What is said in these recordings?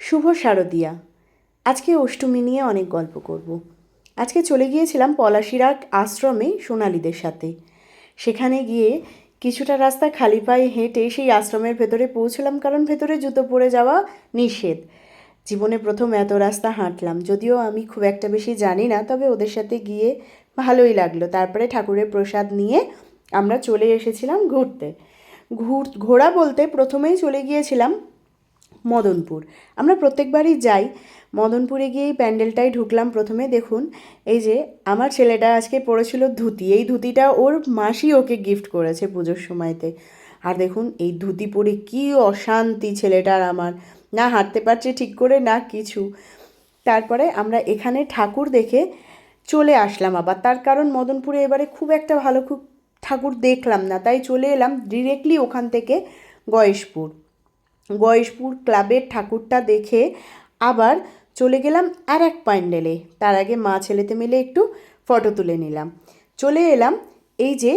শুভ শারদিয়া। আজকে অষ্টমী নিয়ে অনেক গল্প করব। আজকে চলে গিয়েছিলাম পলাশিরা আশ্রমে সোনালীদের সাথে। সেখানে গিয়ে কিছুটা রাস্তা খালি পায়ে হেঁটে সেই আশ্রমের ভেতরে পৌঁছলাম, কারণ ভেতরে জুতো পরে যাওয়া নিষেধ। জীবনে প্রথম এত রাস্তা হাঁটলাম, যদিও আমি খুব একটা বেশি জানি না, তবে ওদের সাথে গিয়ে ভালোই লাগলো। তারপরে ঠাকুরের প্রসাদ নিয়ে আমরা চলে এসেছিলাম ঘুরতে। ঘোরা বলতে প্রথমেই চলে গিয়েছিলাম মদনপুর। আমরা প্রত্যেকবারই যাই। মদনপুরে গিয়ে এই প্যান্ডেলটায় ঢুকলাম প্রথমে। দেখুন, এই যে আমার ছেলেটা আজকে পরেছিল ধুতি, এই ধুতিটা ওর মাসি ওকে গিফট করেছে পুজোর সময়তে। আর দেখুন এই ধুতি পরে কী অশান্তি ছেলেটার আমার, না হাঁটতে পারছে ঠিক করে না কিছু। তারপরে আমরা এখানে ঠাকুর দেখে চলে আসলাম আবার, তার কারণ মদনপুরে এবারে খুব একটা ভালো ঠাকুর দেখলাম না, তাই চলে এলাম ডিরেক্টলি ওখান থেকে গয়েশপুর। গয়েশপুর ক্লাবের ঠাকুরটা দেখে আবার চলে গেলাম আর এক প্যান্ডেলে। তার আগে মা ছেলেতে মিলে একটু ফটো তুলে নিলাম। চলে এলাম এই যে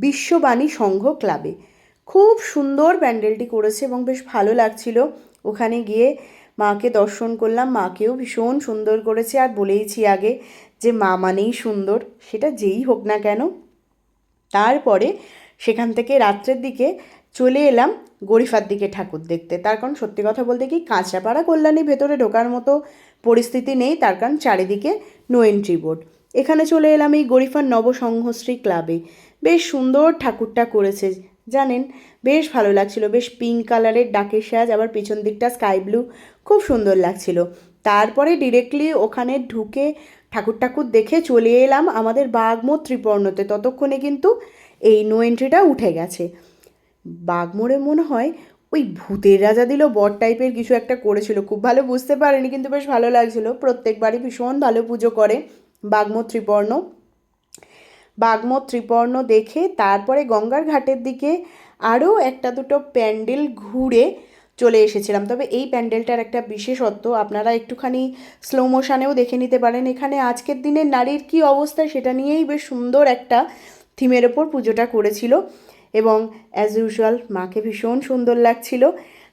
বিশ্ববাণী সংঘ ক্লাবে। খুব সুন্দর প্যান্ডেলটি করেছে এবং বেশ ভালো লাগছিল। ওখানে গিয়ে মাকে দর্শন করলাম, মাকেও ভীষণ সুন্দর করেছে। আর বলেইছি আগে যে মা মানেই সুন্দর, সেটা যেই হোক না কেন। তারপরে সেখান থেকে রাত্রের দিকে চলে এলাম গরিফার দিকে ঠাকুর দেখতে। তার কারণ সত্যি কথা বলতে কি, কাঁচরাপাড়া কল্যাণী ভেতরে ঢোকার মতো পরিস্থিতি নেই, তার কারণ চারিদিকে নো এন্ট্রি বোর্ড। এখানে চলে এলাম এই গরিফার নবসংঘশ্রী ক্লাবে। বেশ সুন্দর ঠাকুরটা করেছে জানেন, বেশ ভালো লাগছিল। বেশ পিঙ্ক কালারের ডাকের সাজ, আবার পিছন দিকটা স্কাই ব্লু, খুব সুন্দর লাগছিল। তারপরে ডিরেক্টলি ওখানে ঢুকে ঠাকুর দেখে চলে এলাম আমাদের বাগমোড় ত্রিপর্ণতে। ততক্ষণে কিন্তু এই নো এন্ট্রিটা উঠে গেছে। বাগমোড়ে মনে হয় ওই ভূতের রাজা দিল বর টাইপের কিছু একটা করেছিল, খুব ভালো বুঝতে পারিনি, কিন্তু বেশ ভালো লাগছিল। প্রত্যেকবারই ভীষণ ভালো পুজো করে বাগমোড় ত্রিপর্ণ। বাগমোড় ত্রিপর্ণ দেখে তারপরে গঙ্গার ঘাটের দিকে আরও একটা দুটো প্যান্ডেল ঘুরে চলে এসেছিলাম। তবে এই প্যান্ডেলটার একটা বিশেষত্ব আপনারা একটুখানি স্লো মোশনেও দেখে নিতে পারেন। এখানে আজকের দিনের নারীর কী অবস্থা সেটা নিয়েই বেশ সুন্দর একটা থিমের ওপর পুজোটা করেছিল, এবং অ্যাজ ইউজুয়াল মাকে ভীষণ সুন্দর লাগছিল।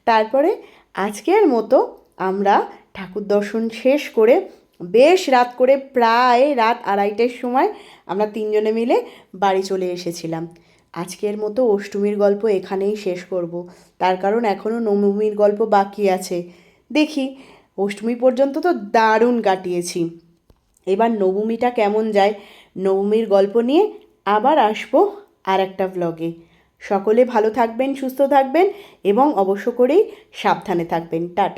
তারপরে আজকের মতো আমরা ঠাকুর দর্শন শেষ করে বেশ রাত করে, প্রায় রাত 2:30টার সময় আমরা তিনজনে মিলে বাড়ি চলে এসেছিলাম। আজকের মতো অষ্টমীর গল্প এখানেই শেষ করব, তার কারণ এখনও নবমীর গল্প বাকি আছে। দেখি, অষ্টমী পর্যন্ত তো দারুণ কাটিয়েছি, এবার নবমীটা কেমন যায়। নবমীর গল্প নিয়ে আবার আসবো আর একটা ব্লগে। সকলে ভালো থাকবেন, সুস্থ থাকবেন এবং অবশ্য করেই সাবধানে থাকবেন। টাটা।